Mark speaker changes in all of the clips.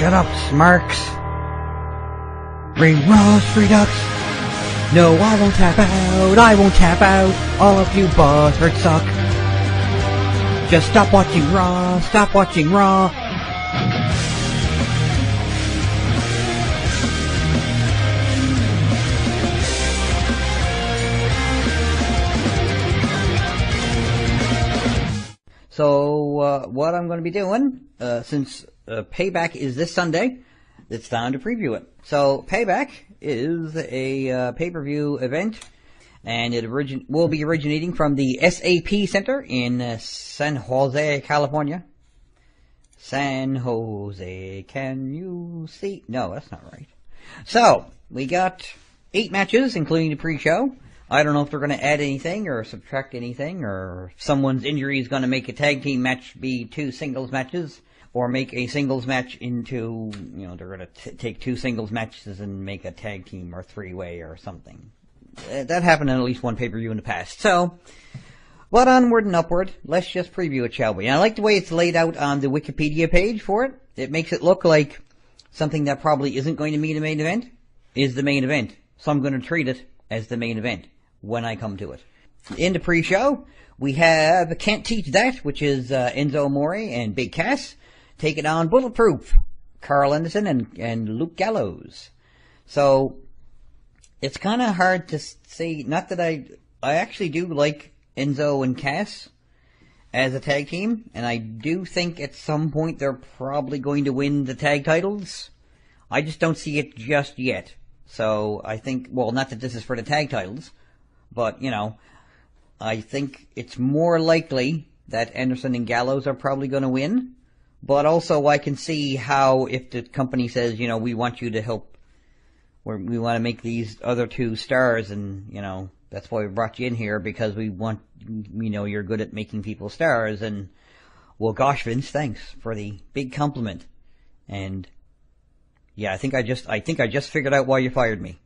Speaker 1: Shut up, Smarks. REDUX. No, I won't tap out. I won't tap out. All of you buzzards suck. Just stop watching Raw. Stop watching Raw. So, what I'm going to be doing, since Payback is this Sunday, it's time to preview it. So, Payback is a pay-per-view event, and it will be originating from the SAP Center in San Jose, California. San Jose, can you see? No, that's not right. So, we got 8 matches, including the pre-show. I don't know if they're going to add anything or subtract anything, or if someone's injury is going to make a tag team match be 2 singles matches, or make a singles match into, they're going to take 2 singles matches and make a tag team or 3-way or something. That happened in at least one pay-per-view in the past. So, but onward and upward, let's just preview it, shall we? And I like the way it's laid out on the Wikipedia page for it. It makes it look like something that probably isn't going to be the main event is the main event. So I'm going to treat it as the main event when I come to it. In the pre-show, we have Can't Teach That, which is Enzo Amore and Big Cass, taking on Bulletproof, Carl Anderson and Luke Gallows. So, it's kind of hard to say, not that I actually do like Enzo and Cass as a tag team, and I do think at some point they're probably going to win the tag titles. I just don't see it just yet. So, I think, well, not that this is for the tag titles, but, I think it's more likely that Anderson and Gallows are probably going to win. But also I can see how if the company says, we want you to help, we want to make these other 2 stars, and, that's why we brought you in here, because we want, you're good at making people stars, and, well, gosh, Vince, thanks for the big compliment. And, yeah, I think I just figured out why you fired me.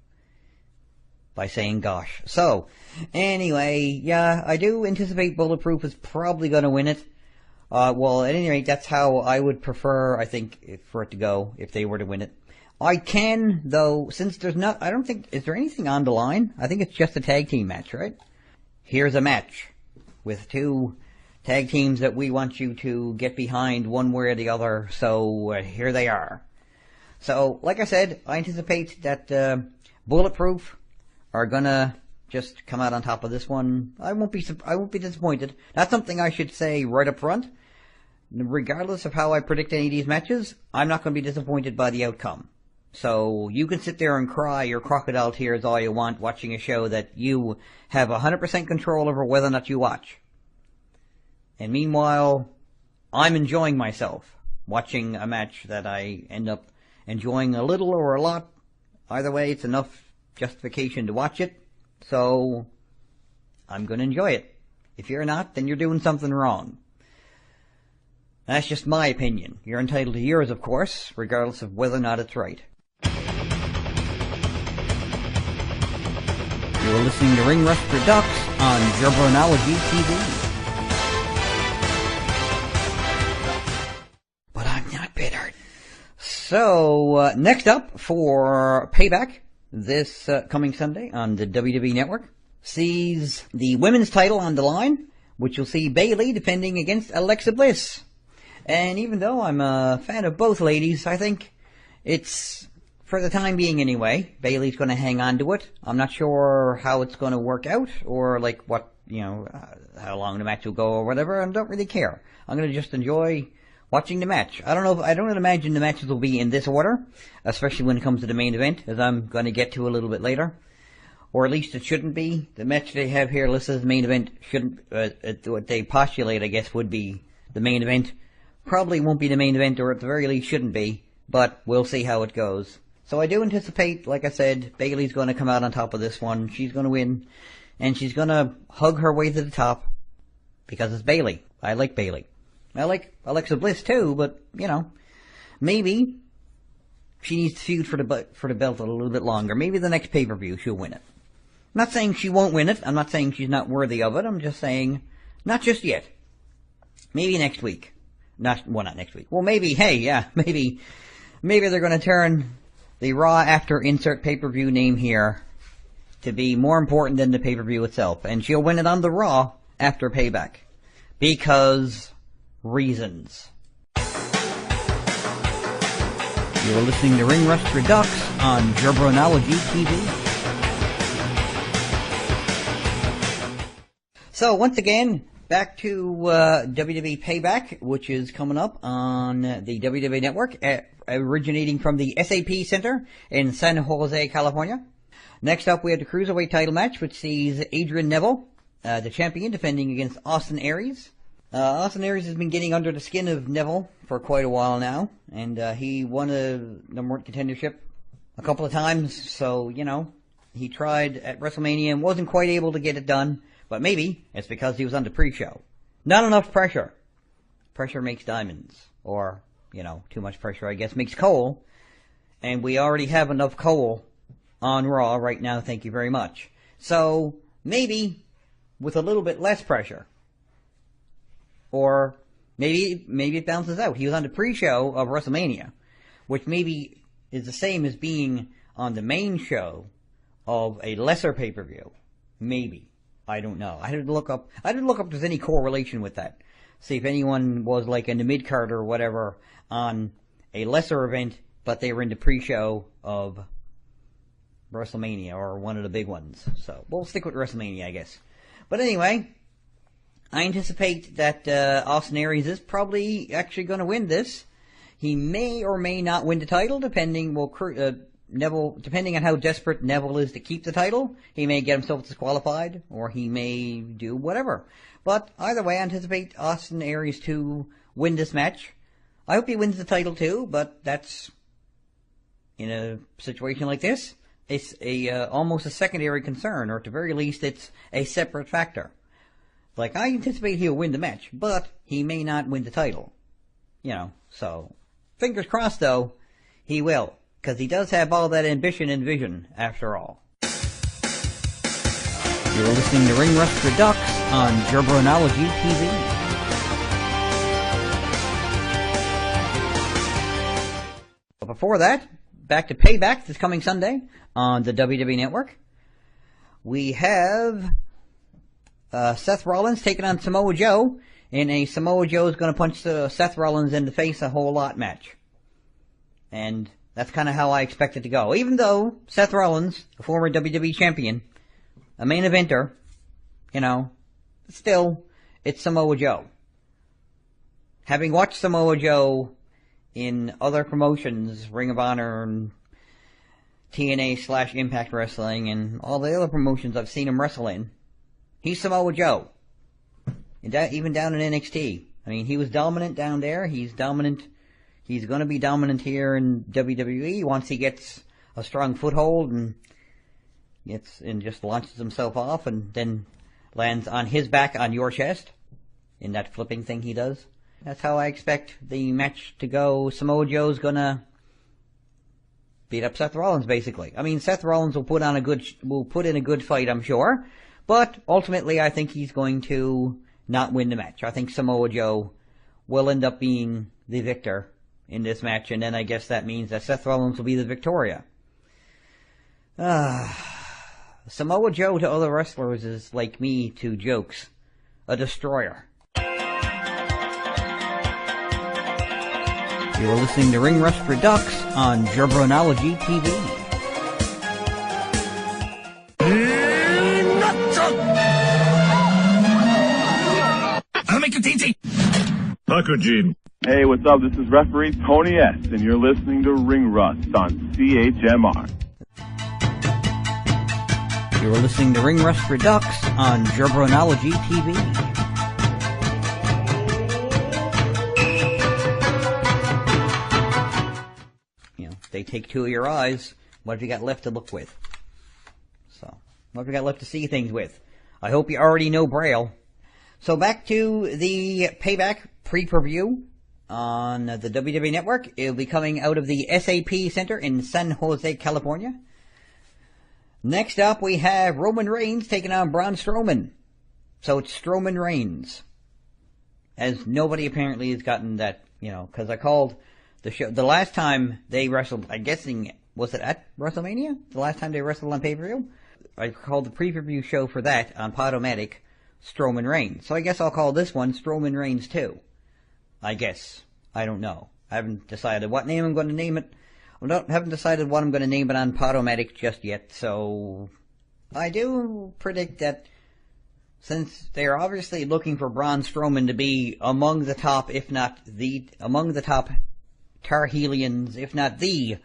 Speaker 1: By saying gosh. So, anyway, yeah, I do anticipate Bulletproof is probably going to win it. Well, at any rate, that's how I would prefer, I think, for it to go, if they were to win it. I can, though, since there's not, I don't think, is there anything on the line? I think it's just a tag team match, right? Here's a match with 2 tag teams that we want you to get behind one way or the other, so here they are. So, like I said, I anticipate that Bulletproof are gonna just come out on top of this one. I won't be disappointed. That's something I should say right up front. Regardless of how I predict any of these matches, I'm not going to be disappointed by the outcome. So you can sit there and cry your crocodile tears all you want watching a show that you have 100% control over whether or not you watch. And meanwhile, I'm enjoying myself watching a match that I end up enjoying a little or a lot. Either way, it's enough justification to watch it, so I'm going to enjoy it. If you're not, then you're doing something wrong. That's just my opinion. You're entitled to yours, of course, regardless of whether or not it's right. You're listening to Ring Rust Redux on Gerbernology TV. But I'm not bitter. So, next up for Payback, this coming Sunday on the WWE Network, sees the women's title on the line, which will see Bayley defending against Alexa Bliss. And even though I'm a fan of both ladies, I think it's, for the time being anyway, Bayley's going to hang on to it. I'm not sure how it's going to work out, or what, how long the match will go or whatever. I don't really care. I'm going to just enjoy watching the match. I don't imagine the matches will be in this order, especially when it comes to the main event, as I'm going to get to a little bit later. Or at least it shouldn't be. The match they have here listed as the main event shouldn't, what they postulate, I guess, would be the main event. Probably won't be the main event, or at the very least shouldn't be, but we'll see how it goes. So I do anticipate, like I said, Bayley's going to come out on top of this one. She's going to win, and she's going to hug her way to the top, because it's Bayley. I like Bayley. I like Alexa Bliss too, but, maybe she needs to feud for the belt a little bit longer. Maybe the next pay-per-view she'll win it. I'm not saying she won't win it. I'm not saying she's not worthy of it. I'm just saying, not just yet. Maybe next week. Not next week. Well, maybe maybe they're going to turn the Raw After Insert pay-per-view name here to be more important than the pay-per-view itself. And she'll win it on the Raw after Payback. Because reasons. You're listening to Ring Rust Redux on Jabronology TV. So once again, back to WWE Payback, which is coming up on the WWE Network, originating from the SAP Center in San Jose, California. Next up, we have the Cruiserweight title match, which sees Adrian Neville, the champion, defending against Austin Aries. Austin Aries has been getting under the skin of Neville for quite a while now, and he won a number one contendership a couple of times, so, you know, he tried at WrestleMania and wasn't quite able to get it done. But maybe it's because he was on the pre-show. Not enough pressure. Pressure makes diamonds. Or, you know, too much pressure, I guess, makes coal. And we already have enough coal on Raw right now, thank you very much. So, maybe with a little bit less pressure. Or maybe it balances out. He was on the pre-show of WrestleMania, which maybe is the same as being on the main show of a lesser pay-per-view. Maybe. I don't know. I had to look up if there's any correlation with that. See if anyone was like in the mid-card or whatever on a lesser event, but they were in the pre-show of WrestleMania or one of the big ones. So we'll stick with WrestleMania, I guess. But anyway, I anticipate that Austin Aries is probably actually going to win this. He may or may not win the title, depending on how desperate Neville is to keep the title. He may get himself disqualified, or he may do whatever. But either way, I anticipate Austin Aries to win this match. I hope he wins the title too, but that's, in a situation like this, it's almost a secondary concern, or at the very least, it's a separate factor. Like, I anticipate he'll win the match, but he may not win the title. You know, so, fingers crossed though, he will. Because he does have all that ambition and vision, after all. You're listening to Ring Rust Redux on Jabronology TV. But before that, back to Payback this coming Sunday on the WWE Network. We have Seth Rollins taking on Samoa Joe in a Samoa Joe's going to punch Seth Rollins in the face a whole lot match. And that's kind of how I expect it to go. Even though Seth Rollins, a former WWE champion, a main eventer, you know, still, it's Samoa Joe. Having watched Samoa Joe in other promotions, Ring of Honor and TNA/Impact Wrestling and all the other promotions I've seen him wrestle in, he's Samoa Joe. Even down in NXT. I mean, he was dominant down there. He's dominant. He's going to be dominant here in WWE once he gets a strong foothold and just launches himself off and then lands on his back on your chest in that flipping thing he does. That's how I expect the match to go. Samoa Joe's going to beat up Seth Rollins, basically. I mean, Seth Rollins will put in a good fight, I'm sure, but ultimately I think he's going to not win the match. I think Samoa Joe will end up being the victor in this match, and then I guess that means that Seth Rollins will be the Victoria. Samoa Joe to other wrestlers is like me to jokes. A destroyer. You are listening to Ring Rust Redux on Jabronology TV.
Speaker 2: I'll make you teensy.
Speaker 3: Hakujin.
Speaker 4: Hey, what's up? This is referee Tony S, and you're listening to Ring Rust on CHMR.
Speaker 1: You are listening to Ring Rust Redux on Jabronology TV. You know, they take two of your eyes. What have you got left to look with? So, what have you got left to see things with? I hope you already know Braille. So back to the Payback pre-per-view on the WWE Network. It'll be coming out of the SAP Center in San Jose, California. Next up, we have Roman Reigns taking on Braun Strowman. So it's Strowman Reigns. As nobody apparently has gotten that, you know, because I called the last time they wrestled, I'm guessing, was it at WrestleMania? The last time they wrestled on pay-per-view? I called the preview show for that on Podomatic Strowman Reigns. So I guess I'll call this one Strowman Reigns 2. I guess. I don't know. I haven't decided what name I'm going to name it. Haven't decided what I'm going to name it on Podomatic just yet, so I do predict that since they're obviously looking for Braun Strowman to be among the top, if not among the top Tarhelians, if not the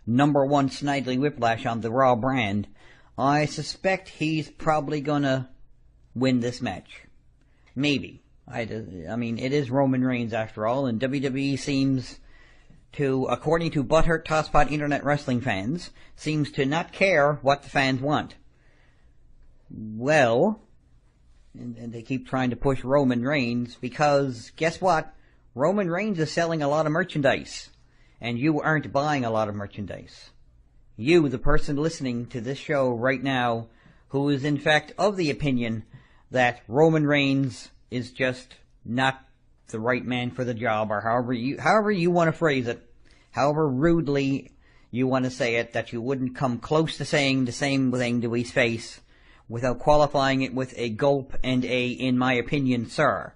Speaker 1: number one Snidely Whiplash on the Raw brand, I suspect he's probably gonna win this match. Maybe. I mean, it is Roman Reigns after all, and WWE seems to, according to butthurt tosspot internet wrestling fans, seems to not care what the fans want. Well, and they keep trying to push Roman Reigns because, guess what? Roman Reigns is selling a lot of merchandise, and you aren't buying a lot of merchandise. You, the person listening to this show right now, who is in fact of the opinion that Roman Reigns is just not the right man for the job, or however you want to phrase it, however rudely you want to say it, that you wouldn't come close to saying the same thing to his face without qualifying it with a gulp and in my opinion, sir.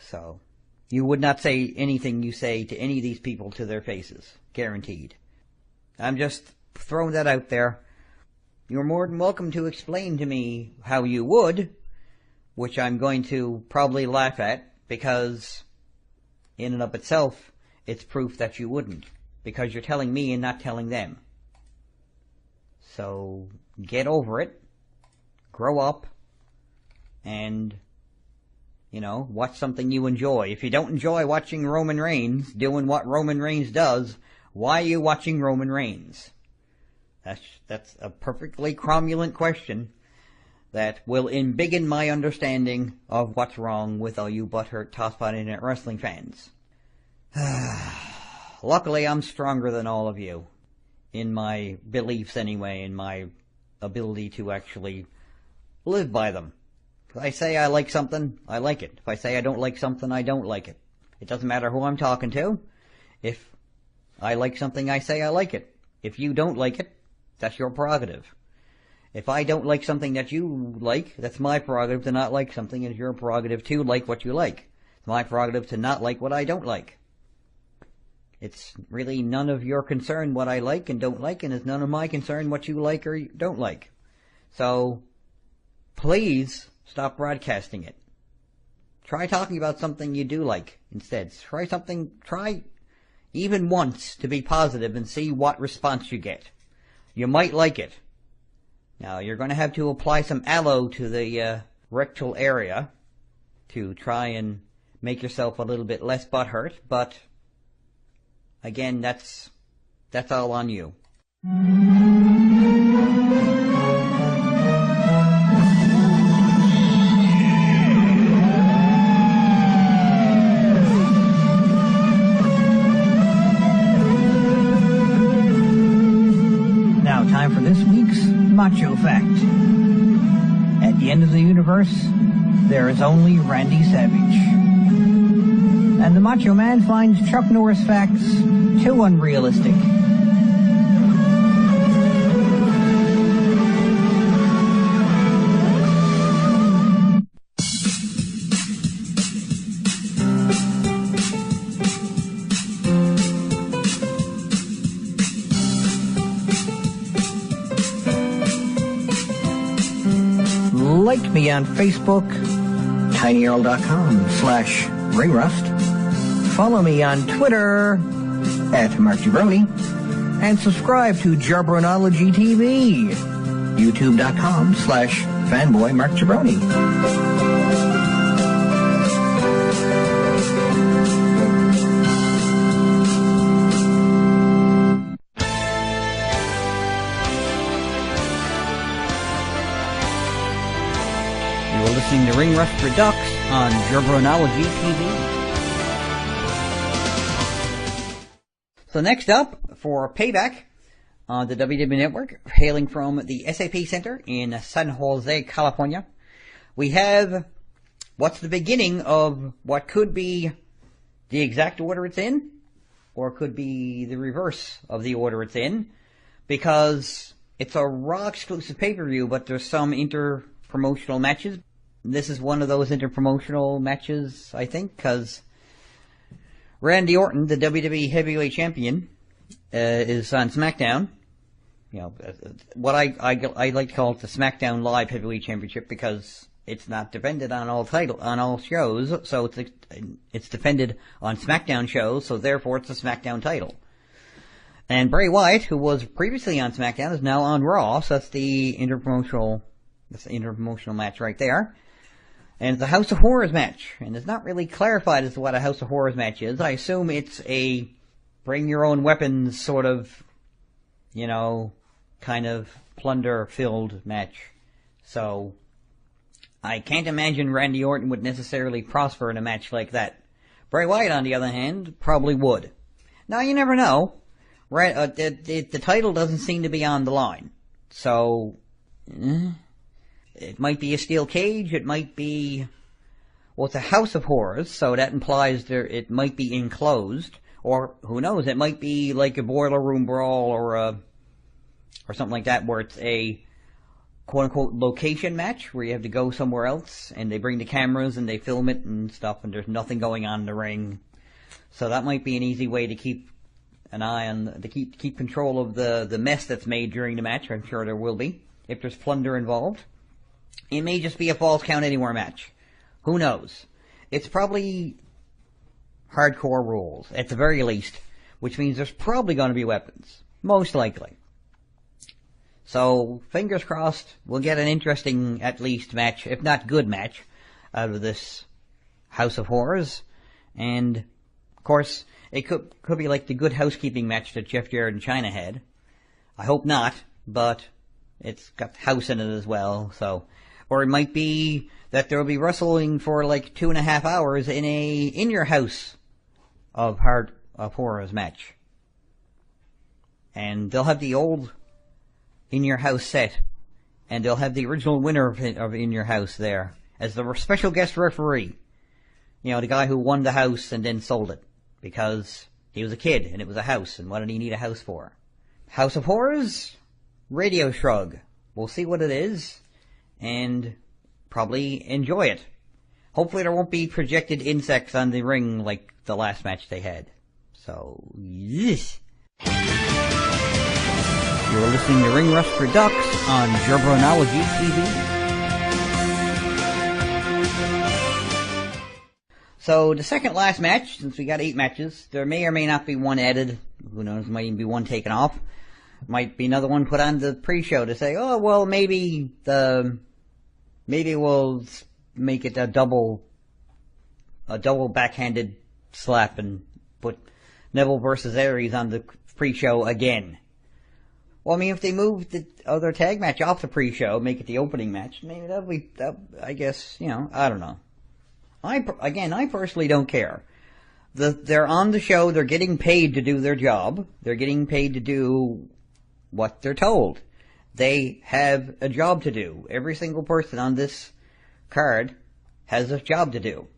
Speaker 1: So, you would not say anything you say to any of these people to their faces. Guaranteed. I'm just throwing that out there. You're more than welcome to explain to me how you would, which I'm going to probably laugh at, because in and of itself, it's proof that you wouldn't, because you're telling me and not telling them. So, get over it, grow up, and, watch something you enjoy. If you don't enjoy watching Roman Reigns doing what Roman Reigns does, why are you watching Roman Reigns? That's a perfectly cromulent question that will embiggen my understanding of what's wrong with all you butthurt tosspot internet wrestling fans. Luckily, I'm stronger than all of you. In my beliefs anyway, in my ability to actually live by them. If I say I like something, I like it. If I say I don't like something, I don't like it. It doesn't matter who I'm talking to. If I like something, I say I like it. If you don't like it, that's your prerogative. If I don't like something that you like, that's my prerogative to not like something, and it's your prerogative to like what you like. It's my prerogative to not like what I don't like. It's really none of your concern what I like and don't like, and it's none of my concern what you like or don't like. So, please stop broadcasting it. Try talking about something you do like instead. Try even once to be positive and see what response you get. You might like it. Now, you're going to have to apply some aloe to the rectal area to try and make yourself a little bit less butthurt, but again, that's all on you. Now, time for this week's Macho Fact. At the end of the universe, there is only Randy Savage. And the Macho Man finds Chuck Norris facts too unrealistic. Like me on Facebook, tinyurl.com/ringrust. Follow me on Twitter @MarkGibroni, and subscribe to Jarbronology TV, youtube.com/fanboymarkgibroni. You're listening to Ring Rust Redux on Jarbronology TV. So next up, for Payback on the WWE Network, hailing from the SAP Center in San Jose, California, we have what's the beginning of what could be the exact order it's in, or it could be the reverse of the order it's in, because it's a Raw exclusive pay-per-view, but there's some inter-promotional matches. This is one of those inter-promotional matches, I think, because Randy Orton, the WWE Heavyweight Champion, is on SmackDown. You know, what I like to call it the SmackDown Live Heavyweight Championship, because it's not defended on all shows, so it's defended on SmackDown shows, so therefore it's a SmackDown title. And Bray Wyatt, who was previously on SmackDown, is now on Raw, so that's the interpromotional match right there. And it's a House of Horrors match, and it's not really clarified as to what a House of Horrors match is. I assume it's a bring your own weapons sort of, you know, kind of plunder-filled match. So I can't imagine Randy Orton would necessarily prosper in a match like that. Bray Wyatt, on the other hand, probably would. Now, you never know. Right? The title doesn't seem to be on the line. So, it might be a steel cage, it might be, well, it's a House of Horrors, so that implies it might be enclosed, or who knows, it might be like a boiler room brawl or something like that, where it's a quote-unquote location match, where you have to go somewhere else, and they bring the cameras and they film it and stuff, and there's nothing going on in the ring. So that might be an easy way to keep an eye on, to keep control of the mess that's made during the match. I'm sure there will be, if there's plunder involved. It may just be a Falls Count Anywhere match. Who knows? It's probably hardcore rules, at the very least, which means there's probably going to be weapons. Most likely. So, fingers crossed, we'll get an interesting, at least, match, if not good match, out of this House of Horrors. And, of course, it could be like the Good Housekeeping match that Jeff Jarrett and Chyna had. I hope not, but it's got house in it as well, so. Or it might be that there will be wrestling for like 2.5 hours in a In Your House of Horrors match. And they'll have the old In Your House set, and they'll have the original winner of In Your House there as the special guest referee. You know, the guy who won the house and then sold it because he was a kid and it was a house, and what did he need a house for? House of Horrors? Radio Shrug. We'll see what it is, and probably enjoy it. Hopefully there won't be projected insects on the ring like the last match they had. So, yes. You're listening to Ring Rust Redux on Jabronology TV. So, the second last match, since we got 8 matches, there may or may not be one added. Who knows, might even be one taken off. Might be another one put on the pre-show to say, oh, well, maybe we'll make it a double backhanded slap and put Neville versus Aries on the pre-show again. Well, I mean, if they move the other tag match off the pre-show, make it the opening match, maybe I guess, you know, I don't know. I personally don't care. They're on the show, they're getting paid to do their job, they're getting paid to do what they're told. They have a job to do. Every single person on this card has a job to do.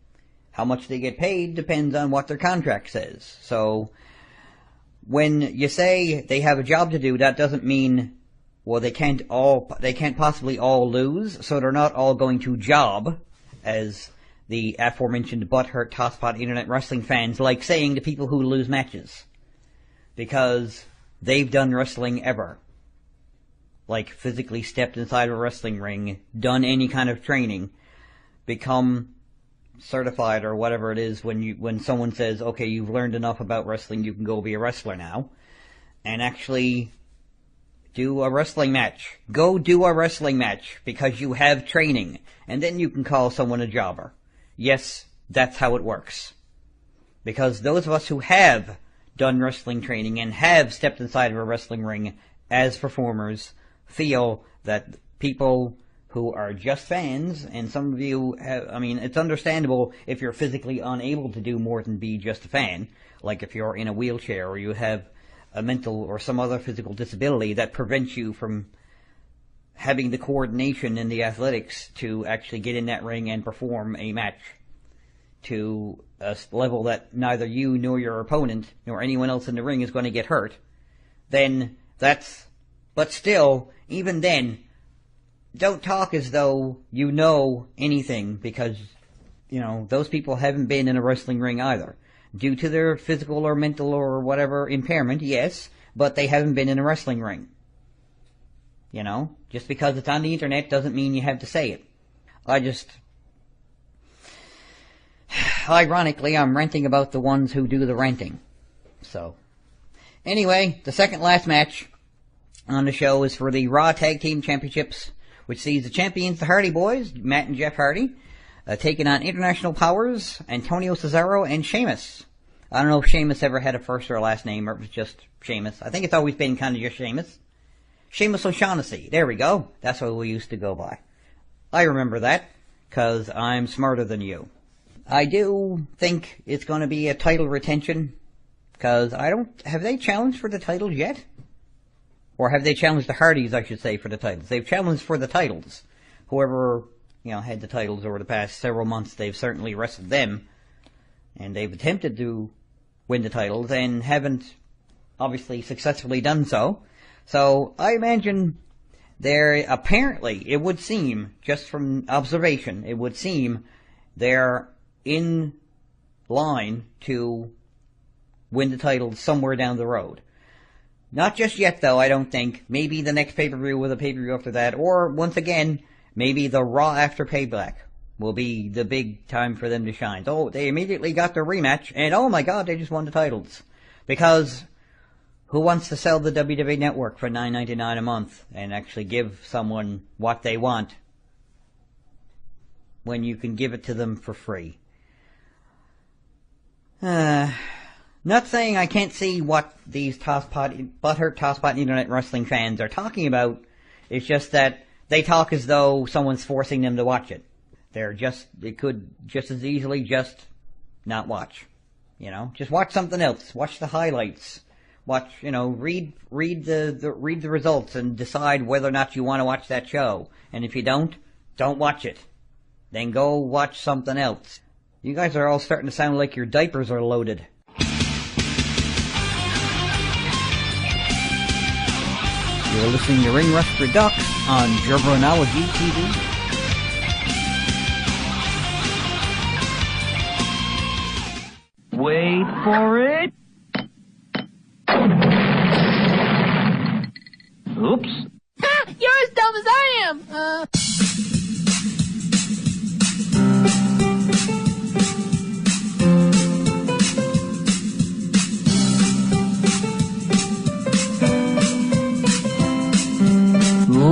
Speaker 1: How much they get paid depends on what their contract says. So, when you say they have a job to do, that doesn't mean, well, they can't possibly all lose, so they're not all going to job, as the aforementioned butthurt tosspot internet wrestling fans like saying to people who lose matches. Because they've done wrestling ever. Like, physically stepped inside a wrestling ring, done any kind of training, become certified or whatever it is when someone says, okay, you've learned enough about wrestling, you can go be a wrestler now, and actually do a wrestling match. Go do a wrestling match because you have training, and then you can call someone a jobber. Yes, that's how it works. Because those of us who have done wrestling training and have stepped inside of a wrestling ring as performers feel that people who are just fans, and some of you have, I mean, it's understandable if you're physically unable to do more than be just a fan, like if you're in a wheelchair or you have a mental or some other physical disability that prevents you from having the coordination and the athletics to actually get in that ring and perform a match. to a level that neither you nor your opponent nor anyone else in the ring is going to get hurt, then but still, even then, don't talk as though you know anything, because, those people haven't been in a wrestling ring either. Due to their physical or mental or whatever impairment, yes, but they haven't been in a wrestling ring. Just because it's on the internet doesn't mean you have to say it. Ironically, I'm ranting about the ones who do the ranting. So, anyway, the second last match on the show is for the Raw Tag Team Championships, which sees the champions, the Hardy Boys, Matt and Jeff Hardy, taking on International Powers, Antonio Cesaro, and Sheamus. I don't know if Sheamus ever had a first or a last name, or it was just Sheamus. I think it's always been kind of just Sheamus. Sheamus O'Shaughnessy. There we go. That's what we used to go by. I remember that, because I'm smarter than you. I do think it's going to be a title retention, because have they challenged for the titles yet? Or have they challenged the Hardys, I should say, for the titles? They've challenged for the titles. Whoever, had the titles over the past several months, they've certainly wrestled them. And they've attempted to win the titles and haven't obviously successfully done so. So I imagine it would seem, just from observation, it would seem they're in line to win the titles somewhere down the road. Not just yet, though, I don't think. Maybe the next pay-per-view or the pay-per-view after that, or, once again, maybe the Raw after Payback will be the big time for them to shine. So they immediately got their rematch, and oh my god, they just won the titles. Because who wants to sell the WWE Network for $9.99 a month and actually give someone what they want when you can give it to them for free? Not saying I can't see what these butthurt tosspot internet wrestling fans are talking about. It's just that they talk as though someone's forcing them to watch it. They could just as easily just not watch. Just watch something else. Watch the highlights. Watch, read the results and decide whether or not you want to watch that show. And if you don't watch it. Then go watch something else. You guys are all starting to sound like your diapers are loaded. You're listening to Ring Rust Redux on Jobronology TV.
Speaker 2: Wait for it. Oops.
Speaker 5: You're as dumb as I am!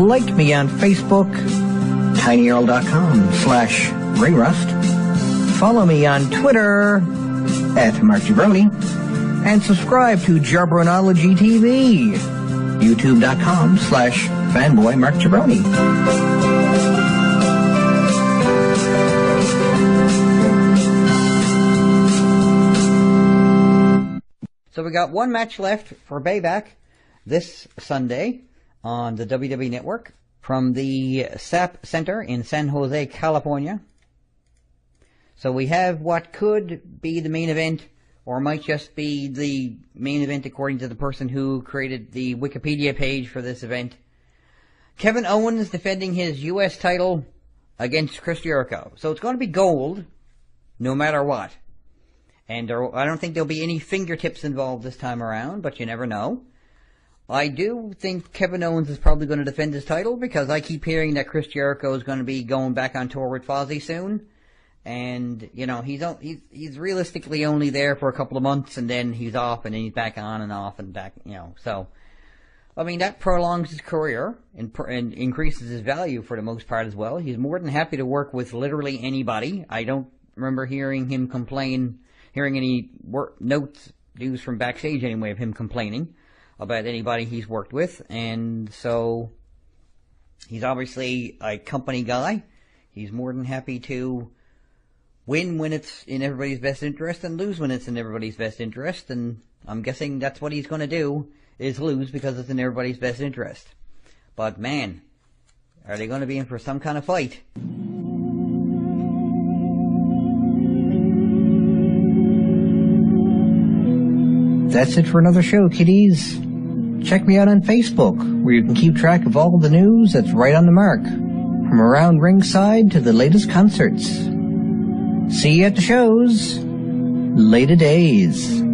Speaker 1: Like me on Facebook, tinyurl.com/ringrust. Follow me on Twitter @MarkJabroni, and subscribe to Jarbronology TV, youtube.com/fanboymarkjabroni. So we got one match left for Payback this Sunday on the WWE Network from the SAP Center in San Jose, California. So we have what could be the main event, or might just be the main event according to the person who created the Wikipedia page for this event. Kevin Owens defending his U.S. title against Chris Jericho. So it's going to be gold, no matter what. And I don't think there'll be any fingertips involved this time around, but you never know. I do think Kevin Owens is probably going to defend his title, because I keep hearing that Chris Jericho is going to be going back on tour with Fozzy soon. And, he's realistically only there for a couple of months, and then he's off, and then he's back on and off and back, So, that prolongs his career and increases his value for the most part as well. He's more than happy to work with literally anybody. I don't remember hearing him hearing any news from backstage anyway of him complaining about anybody he's worked with. And so, he's obviously a company guy. He's more than happy to win when it's in everybody's best interest and lose when it's in everybody's best interest, and I'm guessing that's what he's going to do, is lose because it's in everybody's best interest. But man, are they going to be in for some kind of fight? That's it for another show, kiddies. Check me out on Facebook, where you can keep track of all the news that's right on the mark, from around ringside to the latest concerts. See you at the shows. Later days.